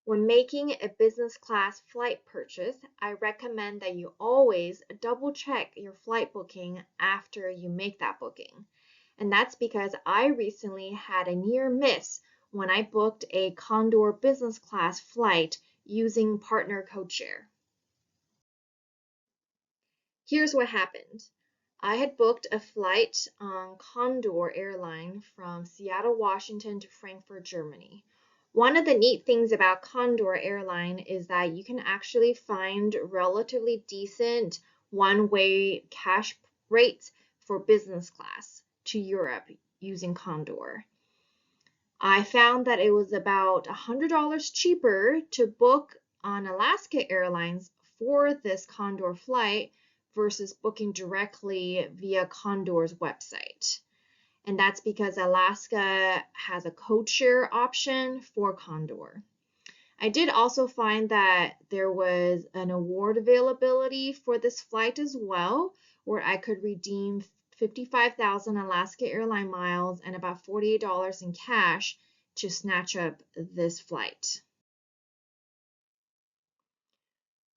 When making a business class flight purchase, I recommend that you always double check your flight booking after you make that booking. And that's because I recently had a near miss when I booked a Condor business class flight using partner codeshare. Here's what happened. I had booked a flight on Condor Airline from Seattle, Washington to Frankfurt, Germany. One of the neat things about Condor Airline is that you can actually find relatively decent one-way cash rates for business class to Europe using Condor. I found that it was about $100 cheaper to book on Alaska Airlines for this Condor flight versus booking directly via Condor's website. And that's because Alaska has a codeshare option for Condor. I did also find that there was an award availability for this flight as well, where I could redeem 55,000 Alaska Airline miles and about $48 in cash to snatch up this flight.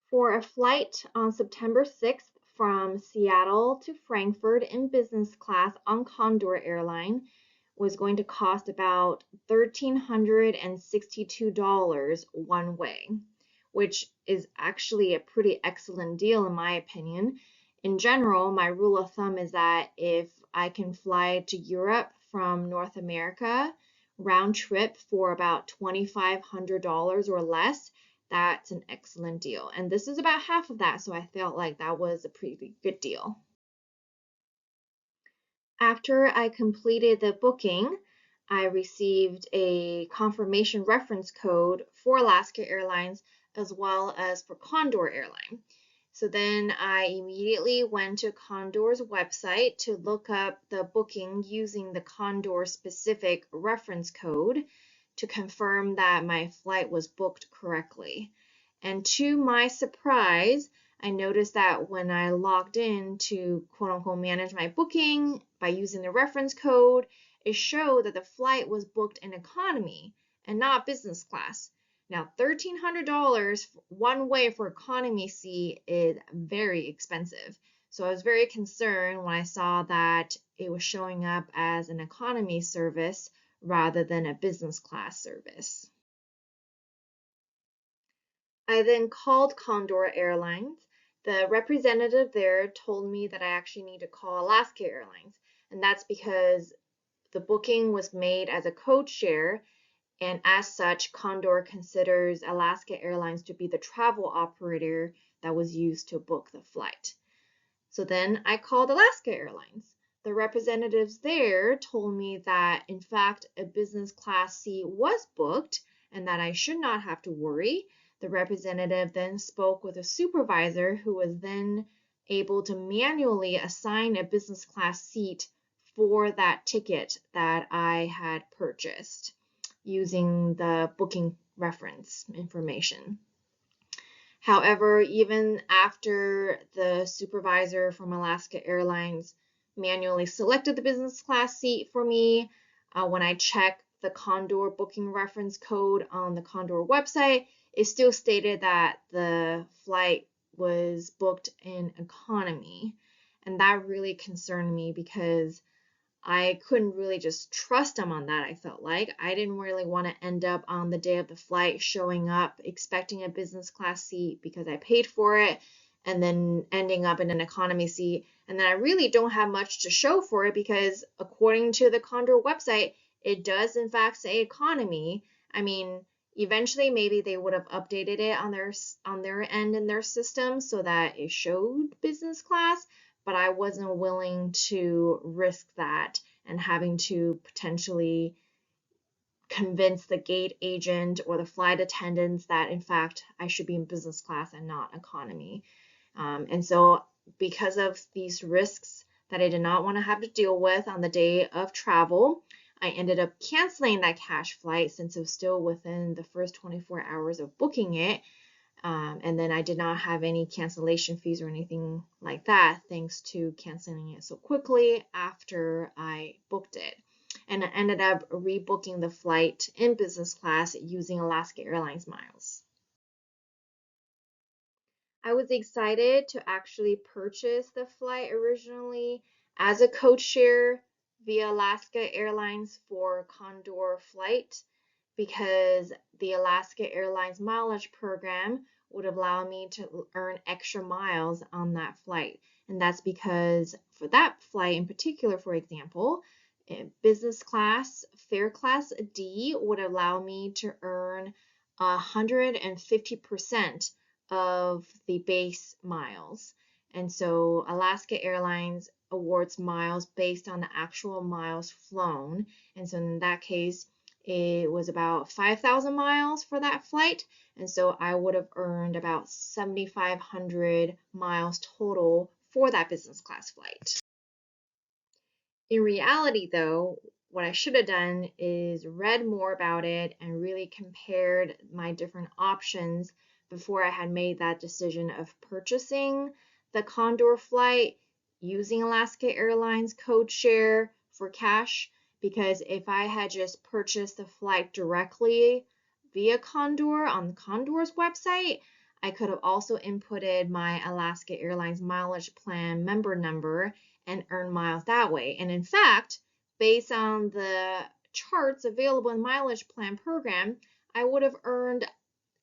For a flight on September 6th from Seattle to Frankfurt in business class on Condor Airline was going to cost about $1,362 one way, which is actually a pretty excellent deal in my opinion. In general, my rule of thumb is that if I can fly to Europe from North America round trip for about $2,500 or less, that's an excellent deal. And this is about half of that, so I felt like that was a pretty good deal. After I completed the booking, I received a confirmation reference code for Alaska Airlines as well as for Condor Airline. So then I immediately went to Condor's website to look up the booking using the Condor specific reference code to confirm that my flight was booked correctly. And to my surprise, I noticed that when I logged in to quote unquote manage my booking by using the reference code, it showed that the flight was booked in economy and not business class. Now, $1,300 one way for economy seat is very expensive. So I was very concerned when I saw that it was showing up as an economy service rather than a business class service. I then called Condor Airlines. The representative there told me that I actually need to call Alaska Airlines, and that's because the booking was made as a code share, and as such, Condor considers Alaska Airlines to be the travel operator that was used to book the flight. So then I called Alaska Airlines. The representatives there told me that, in fact, a business class seat was booked and that I should not have to worry. The representative then spoke with a supervisor who was then able to manually assign a business class seat for that ticket that I had purchased using the booking reference information. However, even after the supervisor from Alaska Airlines manually selected the business class seat for me, when I checked the Condor booking reference code on the Condor website, it still stated that the flight was booked in economy. And that really concerned me because I couldn't really just trust them on that, I felt like. I didn't really want to end up on the day of the flight showing up expecting a business class seat because I paid for it and then ending up in an economy seat. And then I really don't have much to show for it because according to the Condor website, it does in fact say economy. I mean, eventually maybe they would have updated it on their end in their system so that it showed business class, but I wasn't willing to risk that and having to potentially convince the gate agent or the flight attendants that in fact I should be in business class and not economy. And so because of these risks that I did not want to have to deal with on the day of travel, I ended up canceling that cash flight since it was still within the first 24 hours of booking it. And then I did not have any cancellation fees or anything like that, thanks to canceling it so quickly after I booked it. and I ended up rebooking the flight in business class using Alaska Airlines miles. I was excited to actually purchase the flight originally as a code share via Alaska Airlines for Condor flight because the Alaska Airlines mileage program would allow me to earn extra miles on that flight. And that's because for that flight in particular, for example, business class, fare class D would allow me to earn 150% of the base miles. And so Alaska Airlines awards miles based on the actual miles flown. And so in that case, it was about 5,000 miles for that flight. And so I would have earned about 7,500 miles total for that business class flight. In reality, though, what I should have done is read more about it and really compared my different options before I had made that decision of purchasing the Condor flight using Alaska Airlines code share for cash, because if I had just purchased the flight directly via Condor on Condor's website, I could have also inputted my Alaska Airlines mileage plan member number and earn miles that way. And in fact, based on the charts available in mileage plan program, I would have earned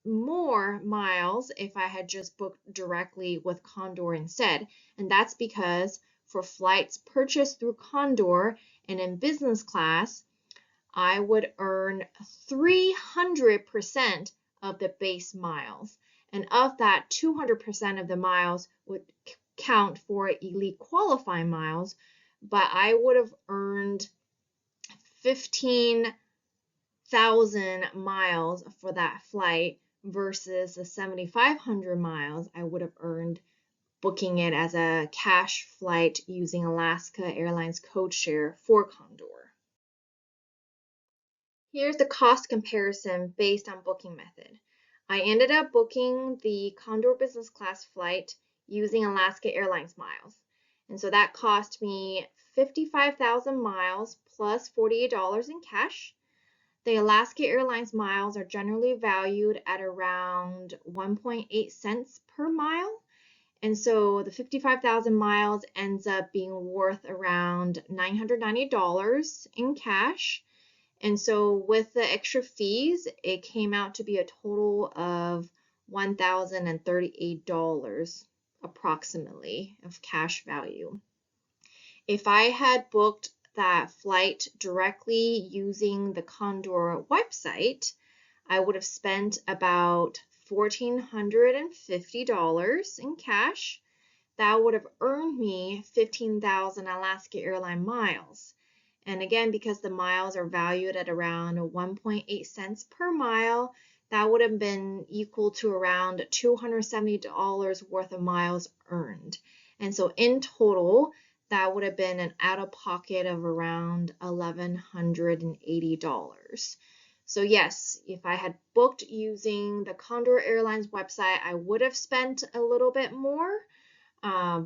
more miles if I had just booked directly with Condor instead. And that's because for flights purchased through Condor and in business class, I would earn 300% of the base miles. And of that, 200% of the miles would count for elite qualifying miles, but I would have earned 15,000 miles for that flight versus the 7,500 miles I would have earned booking it as a cash flight using Alaska Airlines code share for Condor. Here's the cost comparison based on booking method. I ended up booking the Condor business class flight using Alaska Airlines miles. And so that cost me 55,000 miles plus $48 in cash. The Alaska Airlines miles are generally valued at around 1.8 cents per mile. And so the 55,000 miles ends up being worth around $990 in cash. And so with the extra fees, it came out to be a total of $1,038 approximately of cash value. If I had booked that flight directly using the Condor website, I would have spent about $1,450 in cash. That would have earned me 15,000 Alaska Airline miles. And again, because the miles are valued at around 1.8 cents per mile, that would have been equal to around $270 worth of miles earned. And so in total, that would have been an out-of-pocket of around $1,180. So yes, if I had booked using the Condor Airlines website, I would have spent a little bit more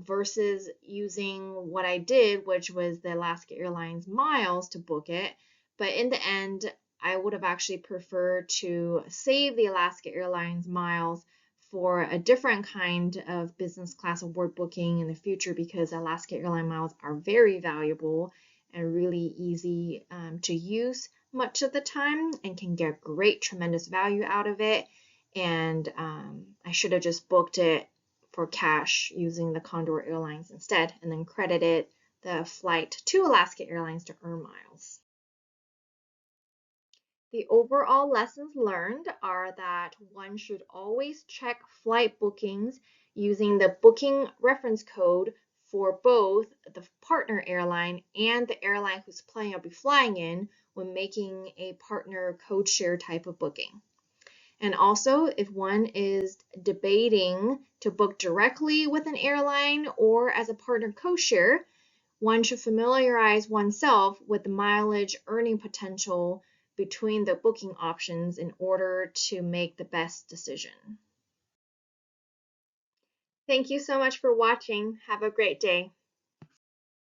versus using what I did, which was the Alaska Airlines miles to book it. But in the end, I would have actually preferred to save the Alaska Airlines miles for a different kind of business class award booking in the future, because Alaska Airlines miles are very valuable and really easy to use much of the time and can get great, tremendous value out of it. And I should have just booked it for cash using the Condor Airlines instead, and then credited the flight to Alaska Airlines to earn miles. The overall lessons learned are that one should always check flight bookings using the booking reference code for both the partner airline and the airline whose plane you'll be flying in when making a partner code share type of booking. And also, if one is debating to book directly with an airline or as a partner code-share, one should familiarize oneself with the mileage earning potential between the booking options in order to make the best decision. Thank you so much for watching. Have a great day.